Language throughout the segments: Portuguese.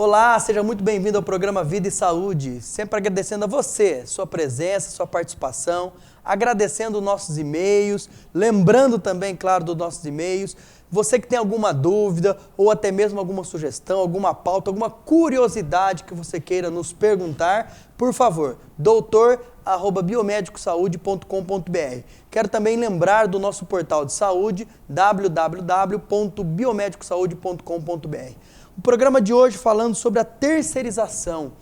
Olá, seja muito bem-vindo ao programa Vida e Saúde. Sempre agradecendo a você, sua presença, sua participação, agradecendo os nossos e-mails, lembrando também, claro, dos nossos e-mails. Você que tem alguma dúvida ou até mesmo alguma sugestão, alguma pauta, alguma curiosidade que você queira nos perguntar, por favor, doutor@biomedicosaude.com.br. Quero também lembrar do nosso portal de saúde, www.biomedicosaude.com.br. O programa de hoje falando sobre a terceirização.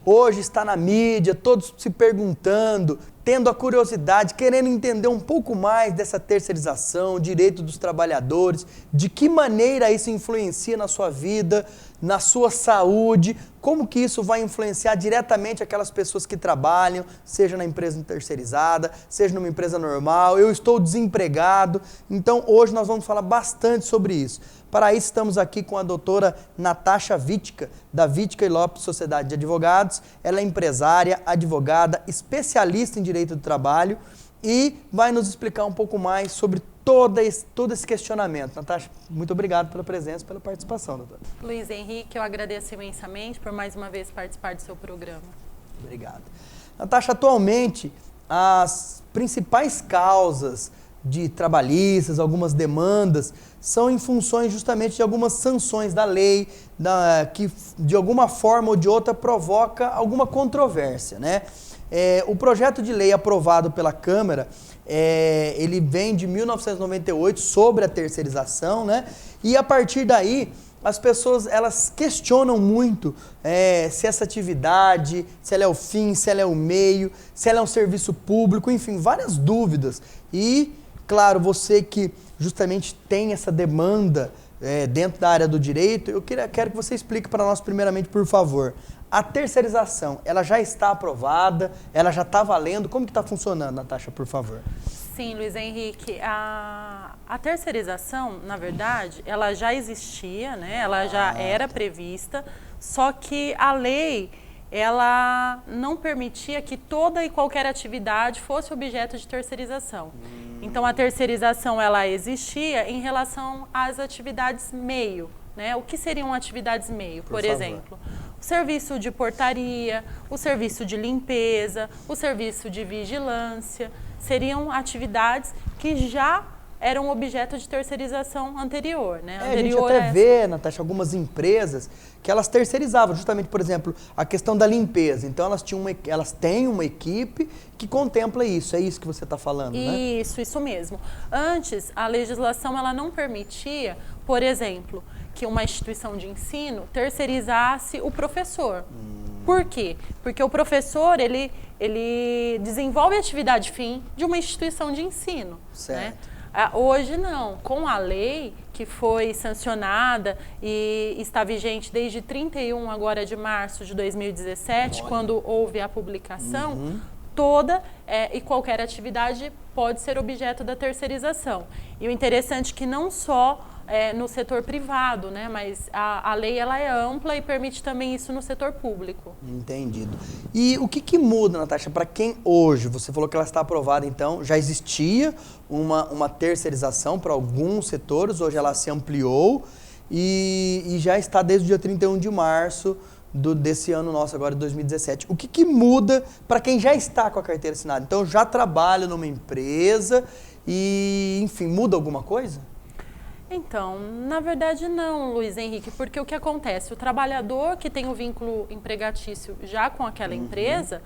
Hoje está na mídia, todos se perguntando, tendo a curiosidade, querendo entender um pouco mais dessa terceirização, direito dos trabalhadores, de que maneira isso influencia na sua vida, na sua saúde, como que isso vai influenciar diretamente aquelas pessoas que trabalham, seja na empresa terceirizada, seja numa empresa normal, eu estou desempregado. Então hoje nós vamos falar bastante sobre isso. Para isso estamos aqui com a doutora Natasha Vitka, da Vitka e Lopes Sociedade de Advogados. Ela é empresária, advogada, especialista em direito do trabalho e vai nos explicar um pouco mais sobre todo esse questionamento. Natasha, muito obrigado pela presença e pela participação, doutora. Luiz Henrique, eu agradeço imensamente por mais uma vez participar do seu programa. Obrigado. Natasha, atualmente as principais causas de trabalhistas, algumas demandas, são em funções justamente de algumas sanções da lei, que de alguma forma ou de outra provoca alguma controvérsia, né? O projeto de lei aprovado pela Câmara, ele vem de 1998 sobre a terceirização, né? E a partir daí as pessoas elas questionam muito se essa atividade, se ela é o fim, se ela é o meio, se ela é um serviço público, enfim, várias dúvidas. E, claro, você que justamente tem essa demanda dentro da área do direito, eu quero que você explique para nós primeiramente, por favor, a terceirização, ela já está aprovada, ela já está valendo, como que está funcionando, Natasha, por favor? Sim, Luiz Henrique, a terceirização, na verdade, ela já existia, né? Ela já era prevista, só que a lei, ela não permitia que toda e qualquer atividade fosse objeto de terceirização. Então, a terceirização, ela existia em relação às atividades meio, né? O que seriam atividades meio? Por exemplo, o serviço de portaria, o serviço de limpeza, o serviço de vigilância, seriam atividades que já eram objeto de terceirização anterior, né? A gente até vê, Natasha, algumas empresas que elas terceirizavam, justamente, por exemplo, a questão da limpeza. Então, elas têm uma equipe que contempla isso. É isso que você está falando, né? Isso mesmo. Antes, a legislação ela não permitia, por exemplo, que uma instituição de ensino terceirizasse o professor. Por quê? Porque o professor, ele desenvolve a atividade fim de uma instituição de ensino. Certo. Né? Hoje não. Com a lei que foi sancionada e está vigente desde 31 agora de março de 2017, quando houve a publicação, toda e qualquer atividade pode ser objeto da terceirização. E o interessante é que não só no setor privado, né? Mas a lei ela é ampla e permite também isso no setor público. Entendido. E o que muda, Natasha, para quem hoje, você falou que ela está aprovada, então, já existia uma terceirização para alguns setores, hoje ela se ampliou e já está desde o dia 31 de março desse ano nosso, agora de 2017. O que muda para quem já está com a carteira assinada? Então, já trabalha numa empresa e, enfim, muda alguma coisa? Então, na verdade não, Luiz Henrique, porque o que acontece? O trabalhador que tem o vínculo empregatício já com aquela empresa,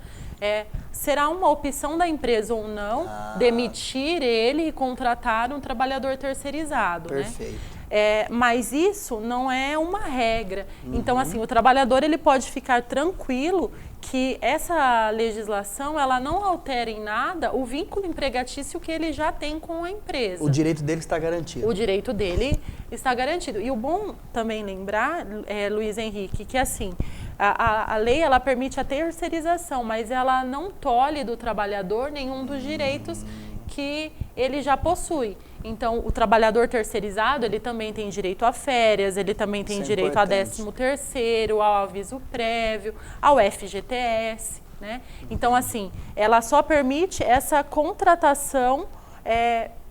será uma opção da empresa ou não demitir ele e contratar um trabalhador terceirizado. Perfeito. Né? Mas isso não é uma regra. Então, assim, o trabalhador ele pode ficar tranquilo que essa legislação ela não altera em nada o vínculo empregatício que ele já tem com a empresa. O direito dele está garantido. O direito dele está garantido. E o bom também lembrar, Luiz Henrique, que assim, a lei ela permite a terceirização, mas ela não tolhe do trabalhador nenhum dos direitos que ele já possui. Então, o trabalhador terceirizado, ele também tem direito a férias, ele também tem direito a 13º, ao aviso prévio, ao FGTS, né? Então, assim, ela só permite essa contratação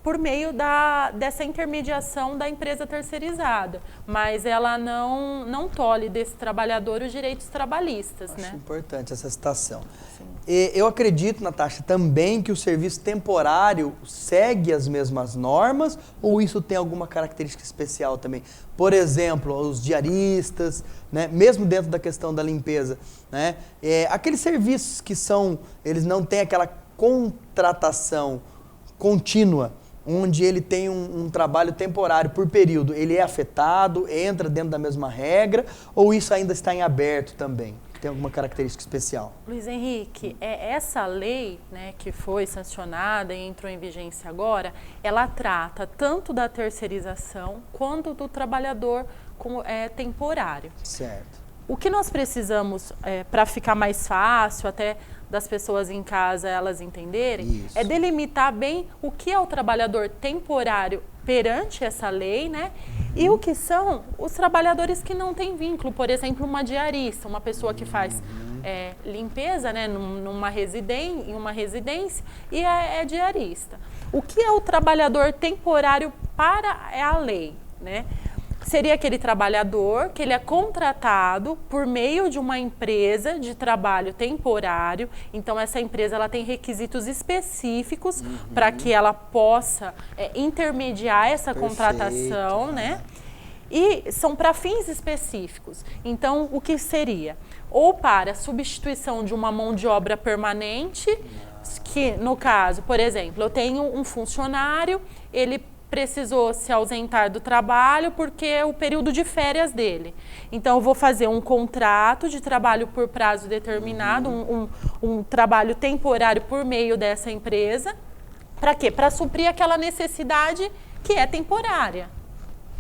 por meio dessa intermediação da empresa terceirizada, mas ela não tolhe desse trabalhador os direitos trabalhistas. Acho importante essa citação. Eu acredito, Natasha, também que o serviço temporário segue as mesmas normas ou isso tem alguma característica especial também? Por exemplo, os diaristas, né, mesmo dentro da questão da limpeza, né, aqueles serviços que eles não têm aquela contratação contínua, onde ele tem um trabalho temporário por período, ele é afetado, entra dentro da mesma regra ou isso ainda está em aberto também? Tem alguma característica especial? Luiz Henrique, essa lei, né, que foi sancionada e entrou em vigência agora, ela trata tanto da terceirização quanto do trabalhador temporário. Certo. O que nós precisamos, para ficar mais fácil, até das pessoas em casa elas entenderem, é delimitar bem o que é o trabalhador temporário perante essa lei, né? E o que são os trabalhadores que não têm vínculo, por exemplo, uma diarista, uma pessoa que faz limpeza, né, em uma residência e é diarista. O que é o trabalhador temporário para a lei, né? Seria aquele trabalhador que ele é contratado por meio de uma empresa de trabalho temporário. Então, essa empresa ela tem requisitos específicos para que ela possa intermediar essa contratação, né? E são para fins específicos. Então, o que seria? Ou para substituição de uma mão de obra permanente, que no caso, por exemplo, eu tenho um funcionário, ele precisou se ausentar do trabalho porque é o período de férias dele. Então, eu vou fazer um contrato de trabalho por prazo determinado, um trabalho temporário por meio dessa empresa. Para quê? Para suprir aquela necessidade que é temporária.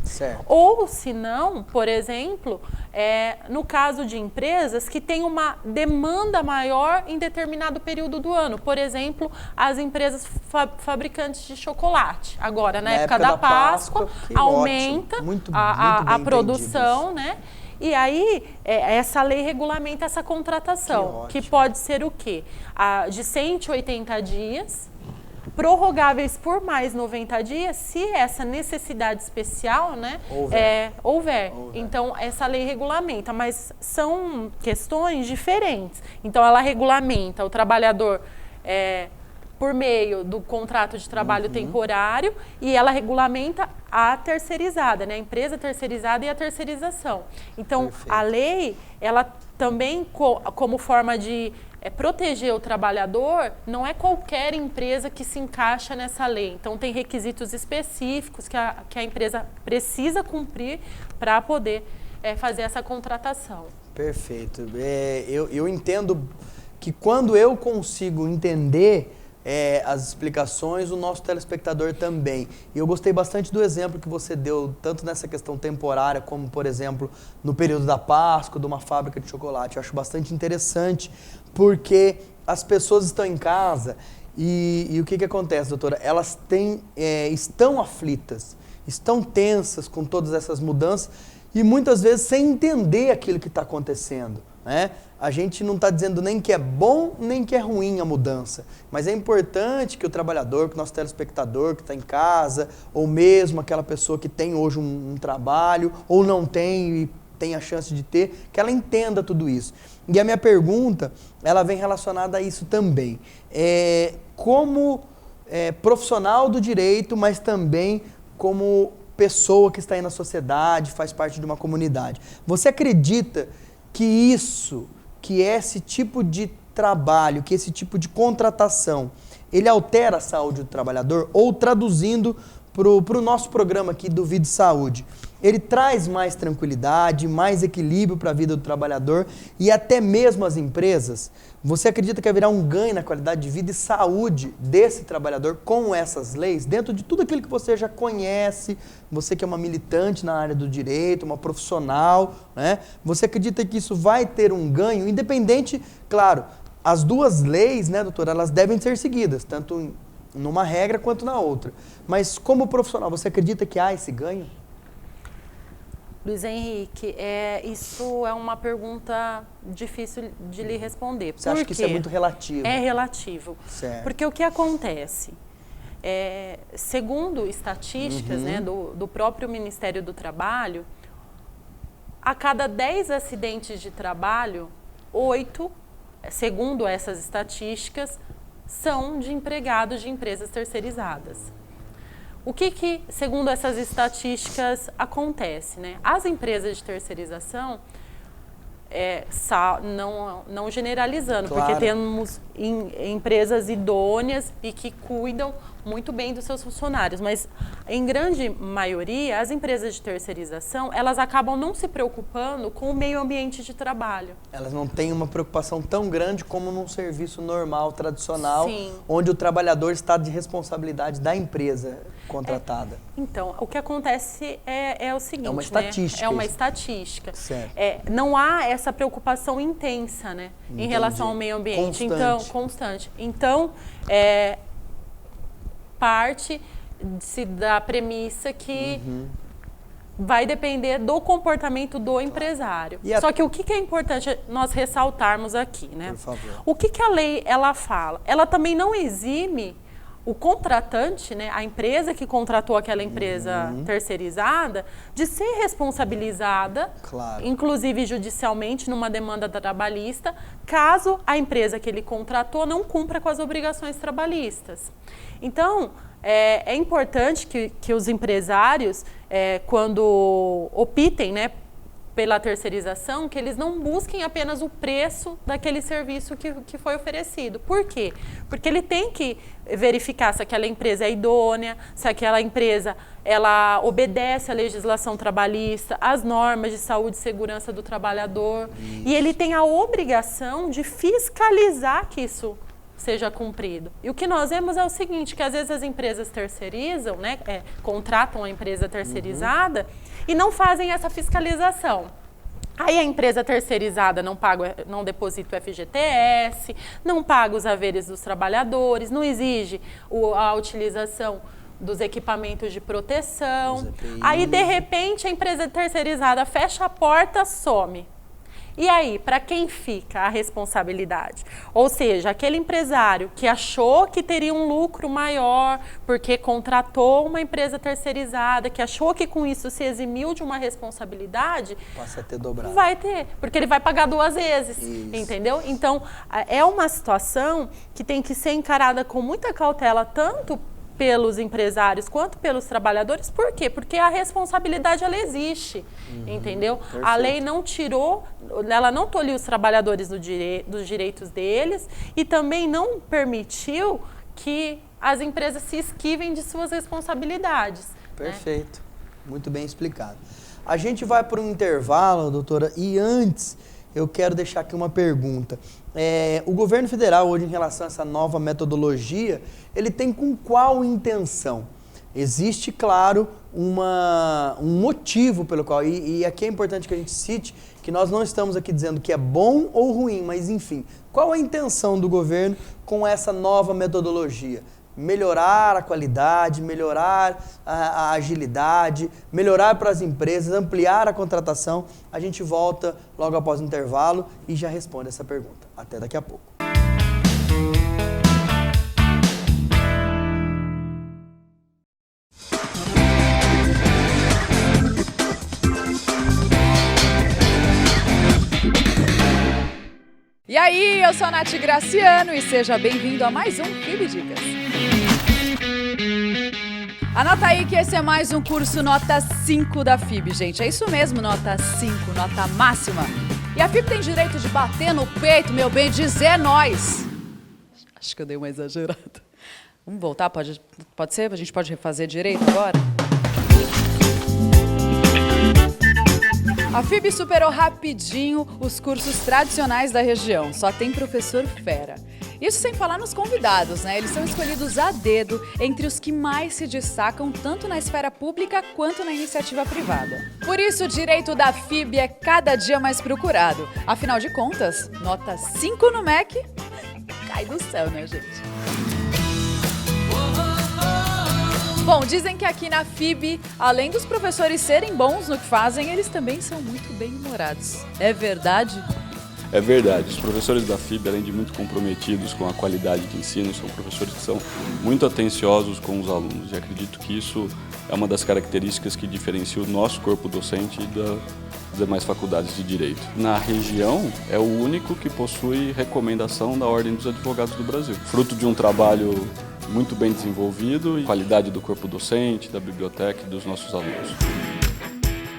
Certo. Ou, se não, por exemplo, no caso de empresas que têm uma demanda maior em determinado período do ano. Por exemplo, as empresas fabricantes de chocolate. Agora, na época da Páscoa aumenta a produção, né? E aí, essa lei regulamenta essa contratação, que pode ser o quê? De 180 dias, prorrogáveis por mais 90 dias, se essa necessidade especial, né, houver. Então, essa lei regulamenta, mas são questões diferentes. Então, ela regulamenta o trabalhador por meio do contrato de trabalho temporário e ela regulamenta a terceirizada, né, a empresa terceirizada e a terceirização. Então, a lei, ela também, como forma de proteger o trabalhador, não é qualquer empresa que se encaixa nessa lei. Então, tem requisitos específicos que a empresa precisa cumprir para poder fazer essa contratação. Perfeito. Eu entendo que quando eu consigo entender as explicações, o nosso telespectador também. E eu gostei bastante do exemplo que você deu, tanto nessa questão temporária, como, por exemplo, no período da Páscoa, de uma fábrica de chocolate. Eu acho bastante interessante, porque as pessoas estão em casa e o que acontece, doutora? Elas estão aflitas, estão tensas com todas essas mudanças e muitas vezes sem entender aquilo que está acontecendo, né? A gente não está dizendo nem que é bom, nem que é ruim a mudança, mas é importante que o trabalhador, que o nosso telespectador que está em casa, ou mesmo aquela pessoa que tem hoje um trabalho, ou não tem e tem a chance de ter, que ela entenda tudo isso. E a minha pergunta, ela vem relacionada a isso também. Como profissional do direito, mas também como pessoa que está aí na sociedade, faz parte de uma comunidade. Você acredita que esse tipo de trabalho, que esse tipo de contratação, ele altera a saúde do trabalhador? Ou traduzindo para o nosso programa aqui do Vida e Saúde, ele traz mais tranquilidade, mais equilíbrio para a vida do trabalhador e até mesmo as empresas? Você acredita que haverá um ganho na qualidade de vida e saúde desse trabalhador com essas leis? Dentro de tudo aquilo que você já conhece, você que é uma militante na área do direito, uma profissional, né? Você acredita que isso vai ter um ganho, independente, claro, as duas leis, né, doutora, elas devem ser seguidas, tanto numa regra quanto na outra. Mas como profissional, você acredita que há esse ganho? Luiz Henrique, isso é uma pergunta difícil de lhe responder. Você acha que isso é muito relativo? É relativo. Certo. Porque o que acontece? segundo estatísticas, né, do próprio Ministério do Trabalho, a cada 10 acidentes de trabalho, 8, segundo essas estatísticas, são de empregados de empresas terceirizadas. O que segundo essas estatísticas, acontece, né? As empresas de terceirização, não generalizando, claro, porque temos empresas idôneas e que cuidam muito bem dos seus funcionários, mas em grande maioria, as empresas de terceirização, elas acabam não se preocupando com o meio ambiente de trabalho. Elas não têm uma preocupação tão grande como num serviço normal, tradicional, Sim, onde o trabalhador está de responsabilidade da empresa contratada. Então, o que acontece é o seguinte, É uma estatística. Né? É uma isso. estatística. Certo. Não há essa preocupação intensa, né, em relação ao meio ambiente. Constante. Então, parte-se da premissa que vai depender do comportamento do empresário. Só que o que é importante nós ressaltarmos aqui, né? Por favor. O que a lei ela fala? Ela também não exime o contratante, né, a empresa que contratou aquela empresa terceirizada, de ser responsabilizada, claro, inclusive judicialmente, numa demanda trabalhista, caso a empresa que ele contratou não cumpra com as obrigações trabalhistas. Então, é importante que os empresários, quando optem, né, pela terceirização, que eles não busquem apenas o preço daquele serviço que foi oferecido. Por quê? Porque ele tem que verificar se aquela empresa é idônea, se aquela empresa ela obedece à legislação trabalhista, às normas de saúde e segurança do trabalhador. Isso. E ele tem a obrigação de fiscalizar que isso seja cumprido. E o que nós vemos é o seguinte, que às vezes as empresas terceirizam, né, contratam a empresa terceirizada e não fazem essa fiscalização. Aí a empresa terceirizada não deposita o FGTS, não paga os haveres dos trabalhadores, não exige a utilização dos equipamentos de proteção. Aí, de repente, a empresa terceirizada fecha a porta, some. E aí, para quem fica a responsabilidade? Ou seja, aquele empresário que achou que teria um lucro maior porque contratou uma empresa terceirizada, que achou que com isso se eximiu de uma responsabilidade, passa a ter dobrado. Vai ter, porque ele vai pagar 2 vezes, entendeu? Então, é uma situação que tem que ser encarada com muita cautela, tanto pelos empresários quanto pelos trabalhadores. Por quê? Porque a responsabilidade ela existe, entendeu? Perfeito. A lei não tirou, ela não tolhiu os trabalhadores dos direitos deles e também não permitiu que as empresas se esquivem de suas responsabilidades. Perfeito, né? Muito bem explicado. A gente vai para um intervalo, doutora, e antes eu quero deixar aqui uma pergunta. O governo federal, hoje, em relação a essa nova metodologia, ele tem com qual intenção? Existe, claro, um motivo pelo qual, e aqui é importante que a gente cite, que nós não estamos aqui dizendo que é bom ou ruim, mas enfim, qual a intenção do governo com essa nova metodologia? Melhorar a qualidade, melhorar a agilidade, melhorar para as empresas, ampliar a contratação. A gente volta logo após o intervalo e já responde essa pergunta. Até daqui a pouco. E aí, eu sou a Nath Graciano e seja bem-vindo a mais um FIB Dicas. Anota aí que esse é mais um curso nota 5 da FIB, gente. É isso mesmo, nota 5, nota máxima. E a FIB tem direito de bater no peito, meu bem, dizer nós. Acho que eu dei uma exagerada. Vamos voltar? Pode ser? A gente pode refazer direito agora? A FIB superou rapidinho os cursos tradicionais da região. Só tem professor fera. Isso sem falar nos convidados, né? Eles são escolhidos a dedo entre os que mais se destacam tanto na esfera pública quanto na iniciativa privada. Por isso, o direito da FIB é cada dia mais procurado. Afinal de contas, nota 5 no MEC cai do céu, né, gente? Bom, dizem que aqui na FIB, além dos professores serem bons no que fazem, eles também são muito bem-humorados. É verdade? É verdade, os professores da FIB, além de muito comprometidos com a qualidade de ensino, são professores que são muito atenciosos com os alunos. E acredito que isso é uma das características que diferencia o nosso corpo docente das demais faculdades de Direito. Na região, é o único que possui recomendação da Ordem dos Advogados do Brasil. Fruto de um trabalho muito bem desenvolvido e qualidade do corpo docente, da biblioteca e dos nossos alunos.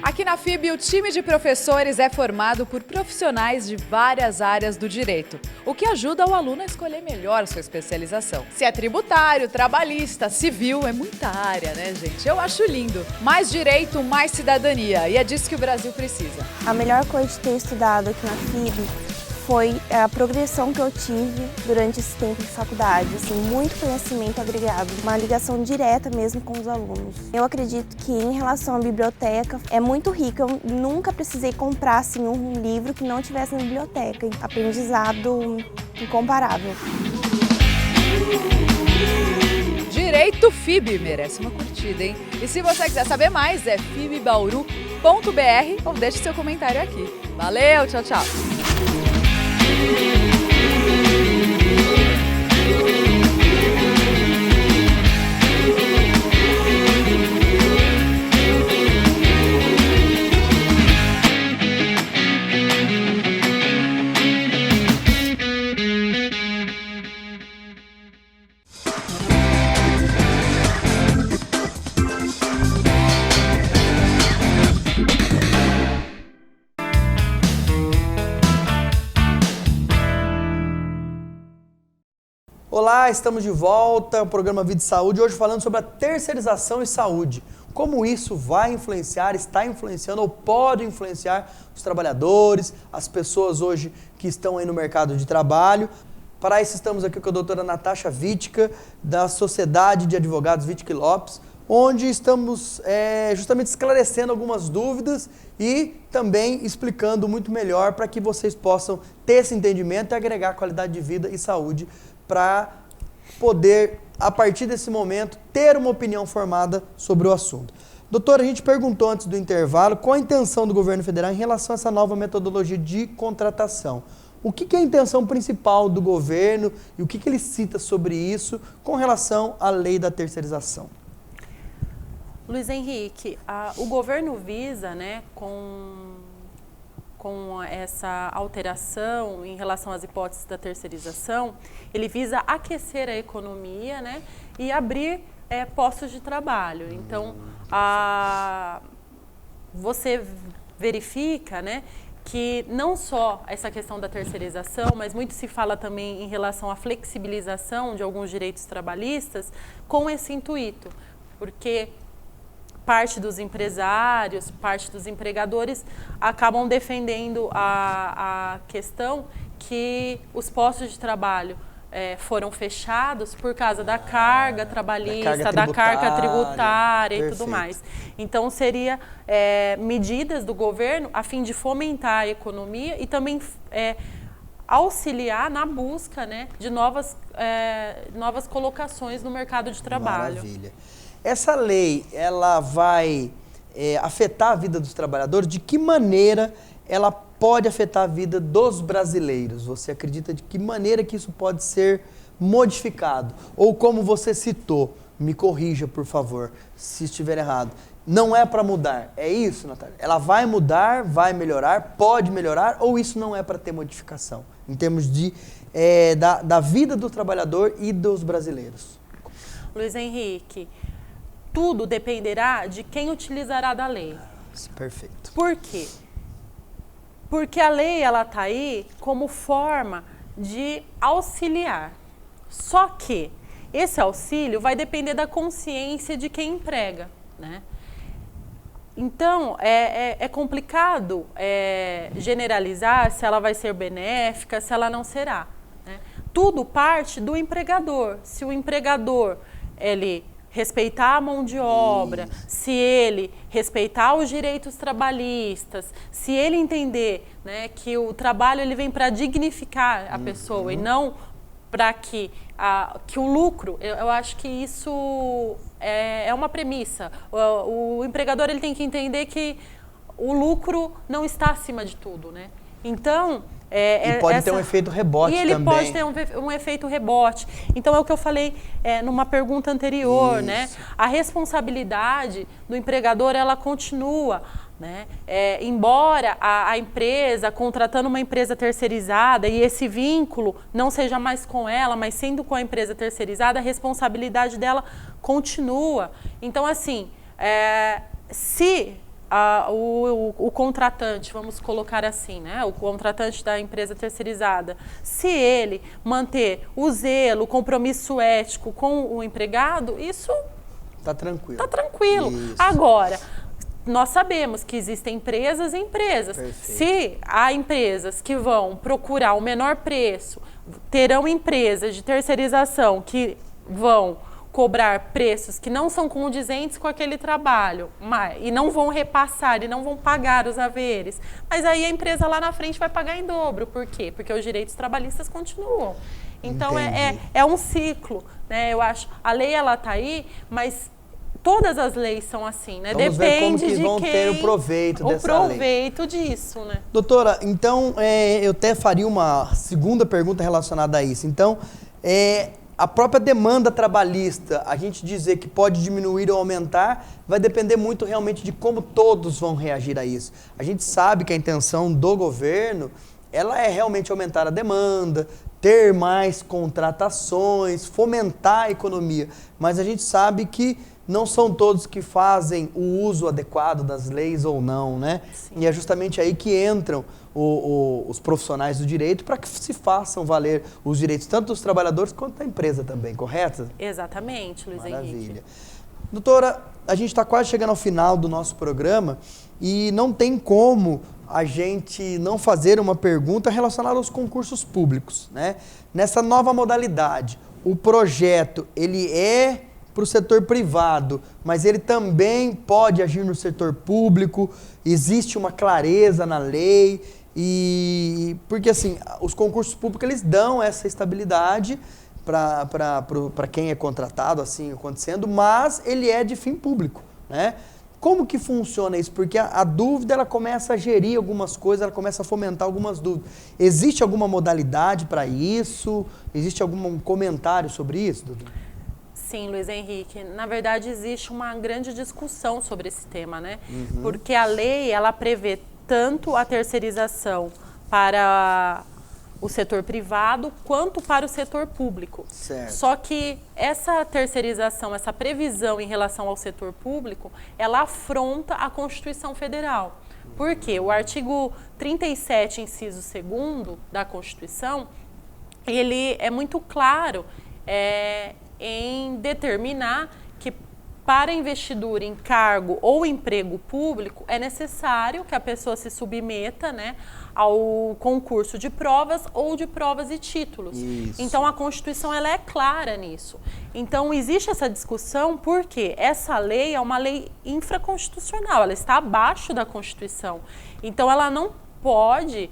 Aqui na FIB, o time de professores é formado por profissionais de várias áreas do direito, o que ajuda o aluno a escolher melhor sua especialização. Se é tributário, trabalhista, civil, é muita área, né, gente? Eu acho lindo. Mais direito, mais cidadania, e é disso que o Brasil precisa. A melhor coisa de ter estudado aqui na FIB foi a progressão que eu tive durante esse tempo de faculdade, assim, muito conhecimento agregado, uma ligação direta mesmo com os alunos. Eu acredito que em relação à biblioteca é muito rica, eu nunca precisei comprar assim, um livro que não tivesse na biblioteca, aprendizado incomparável. Direito FIB merece uma curtida, hein? E se você quiser saber mais, é fibbauru.br ou deixe seu comentário aqui. Valeu, tchau, tchau! Olá, estamos de volta ao programa Vida e Saúde, hoje falando sobre a terceirização e saúde. Como isso vai influenciar, está influenciando ou pode influenciar os trabalhadores, as pessoas hoje que estão aí no mercado de trabalho. Para isso estamos aqui com a doutora Natasha Vitka, da Sociedade de Advogados Vitka e Lopes, onde estamos justamente esclarecendo algumas dúvidas e também explicando muito melhor para que vocês possam ter esse entendimento e agregar qualidade de vida e saúde para poder, a partir desse momento, ter uma opinião formada sobre o assunto. Doutora, a gente perguntou antes do intervalo qual a intenção do governo federal em relação a essa nova metodologia de contratação. O que é a intenção principal do governo e o que ele cita sobre isso com relação à lei da terceirização? Luiz Henrique, o governo visa, né, com essa alteração em relação às hipóteses da terceirização, ele visa aquecer a economia, né, e abrir postos de trabalho. Então, você verifica, né, que não só essa questão da terceirização, mas muito se fala também em relação à flexibilização de alguns direitos trabalhistas com esse intuito, porque parte dos empresários, parte dos empregadores acabam defendendo a questão que os postos de trabalho foram fechados por causa da carga trabalhista, da carga tributária e tudo mais. Então, seria medidas do governo a fim de fomentar a economia e também auxiliar na busca, né, de novas colocações no mercado de trabalho. Maravilha. Essa lei, ela vai afetar a vida dos trabalhadores? De que maneira ela pode afetar a vida dos brasileiros? Você acredita de que maneira que isso pode ser modificado? Ou como você citou, me corrija, por favor, se estiver errado, não é para mudar, é isso, Natália? Ela vai mudar, vai melhorar, pode melhorar, ou isso não é para ter modificação? Em termos da vida do trabalhador e dos brasileiros. Luiz Henrique, tudo dependerá de quem utilizará da lei. Perfeito. Por quê? Porque a lei está aí como forma de auxiliar. Só que esse auxílio vai depender da consciência de quem emprega, né? Então, é complicado generalizar se ela vai ser benéfica, se ela não será, né? Tudo parte do empregador. Se o empregador ele respeitar a mão de obra, se ele respeitar os direitos trabalhistas, se ele entender, né, que o trabalho ele vem para dignificar a pessoa e não para que o lucro, eu acho que isso é uma premissa. O empregador ele tem que entender que o lucro não está acima de tudo, né? Então, E pode ter um efeito rebote também. E ele pode ter um efeito rebote. Então, é o que eu falei numa pergunta anterior, né? A responsabilidade do empregador, ela continua, né? Embora a empresa, contratando uma empresa terceirizada e esse vínculo não seja mais com ela, mas sendo com a empresa terceirizada, a responsabilidade dela continua. Então, assim, se o contratante, vamos colocar assim, né? O contratante da empresa terceirizada, se ele manter o zelo, o compromisso ético com o empregado, isso tá tranquilo. Tá tranquilo. Isso. Agora, nós sabemos que existem empresas e empresas. Perfeito. Se há empresas que vão procurar o menor preço, terão empresas de terceirização que vão cobrar preços que não são condizentes com aquele trabalho, e não vão repassar, e não vão pagar os haveres. Mas aí a empresa lá na frente vai pagar em dobro. Por quê? Porque os direitos trabalhistas continuam. Então é um ciclo, né? Eu acho, a lei ela tá aí, mas todas as leis são assim, né? Vamos ver como que vão ter o proveito dessa lei. O proveito disso, né? Doutora, então eu até faria uma segunda pergunta relacionada a isso. Então, a própria demanda trabalhista, a gente dizer que pode diminuir ou aumentar, vai depender muito realmente de como todos vão reagir a isso. A gente sabe que a intenção do governo, ela é realmente aumentar a demanda, ter mais contratações, fomentar a economia, mas a gente sabe que não são todos que fazem o uso adequado das leis ou não, né? Sim. E é justamente aí que entram os profissionais do direito para que se façam valer os direitos tanto dos trabalhadores quanto da empresa também, correto? Exatamente, Luiz Henrique. Maravilha. Doutora, a gente está quase chegando ao final do nosso programa e não tem como a gente não fazer uma pergunta relacionada aos concursos públicos, né? Nessa nova modalidade, o projeto, ele é para o setor privado, mas ele também pode agir no setor público, existe uma clareza na lei, porque assim, os concursos públicos eles dão essa estabilidade para quem é contratado, assim acontecendo, mas ele é de fim público, né? Como que funciona isso? Porque a dúvida ela começa a gerir algumas coisas, ela começa a fomentar algumas dúvidas. Existe alguma modalidade para isso? Existe algum comentário sobre isso, doutor? Sim, Luiz Henrique. Na verdade, existe uma grande discussão sobre esse tema, né? Porque a lei, ela prevê tanto a terceirização para o setor privado quanto para o setor público. Certo. Só que essa terceirização, essa previsão em relação ao setor público, ela afronta a Constituição Federal. Por quê? O artigo 37, inciso 2º da Constituição, ele é muito claro em determinar que para investidura em cargo ou emprego público é necessário que a pessoa se submeta, né, ao concurso de provas ou de provas e títulos. Isso. Então a Constituição ela é clara nisso. Então existe essa discussão porque essa lei é uma lei infraconstitucional, ela está abaixo da Constituição. Então ela não pode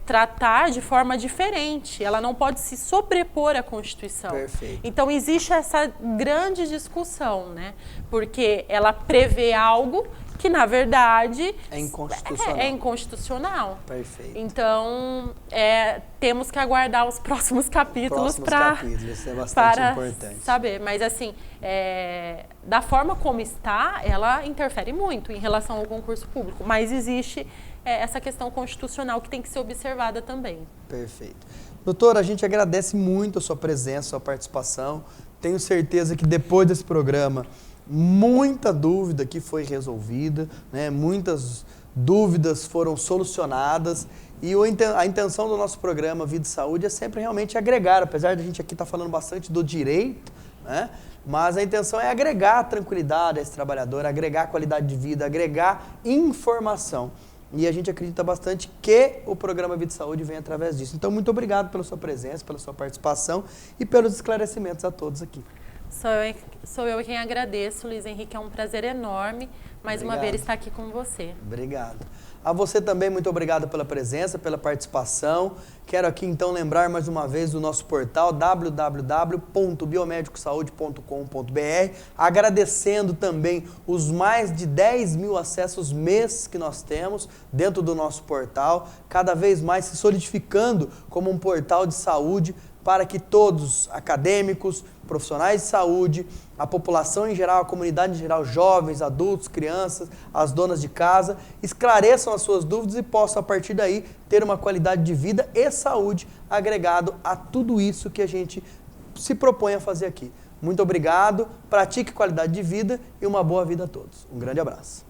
tratar de forma diferente, ela não pode se sobrepor à Constituição. Perfeito. Então existe essa grande discussão, né? Porque ela prevê algo que na verdade é inconstitucional. É inconstitucional. Perfeito. Então temos que aguardar os próximos capítulos para isso é bastante importante. Saber. Mas assim, da forma como está, ela interfere muito em relação ao concurso público. Mas existe essa questão constitucional que tem que ser observada também. Perfeito. Doutora, a gente agradece muito a sua presença, a sua participação. Tenho certeza que depois desse programa, muita dúvida aqui foi resolvida, né? Muitas dúvidas foram solucionadas e a intenção do nosso programa Vida e Saúde é sempre realmente agregar, apesar de a gente aqui estar falando bastante do direito, né? Mas a intenção é agregar tranquilidade a esse trabalhador, agregar qualidade de vida, agregar informação. E a gente acredita bastante que o programa Vida e Saúde vem através disso. Então, muito obrigado pela sua presença, pela sua participação e pelos esclarecimentos a todos aqui. Sou eu quem agradeço, Luiz Henrique. É um prazer enorme, mais uma vez, estar aqui com você. Obrigado. A você também, muito obrigado pela presença, pela participação. Quero aqui, então, lembrar mais uma vez do nosso portal www.biomedicosaude.com.br, agradecendo também os mais de 10 mil acessos mês que nós temos dentro do nosso portal, cada vez mais se solidificando como um portal de saúde para que todos, acadêmicos, profissionais de saúde, a população em geral, a comunidade em geral, jovens, adultos, crianças, as donas de casa, esclareçam as suas dúvidas e possam, a partir daí, ter uma qualidade de vida e saúde agregado a tudo isso que a gente se propõe a fazer aqui. Muito obrigado, pratique qualidade de vida e uma boa vida a todos. Um grande abraço.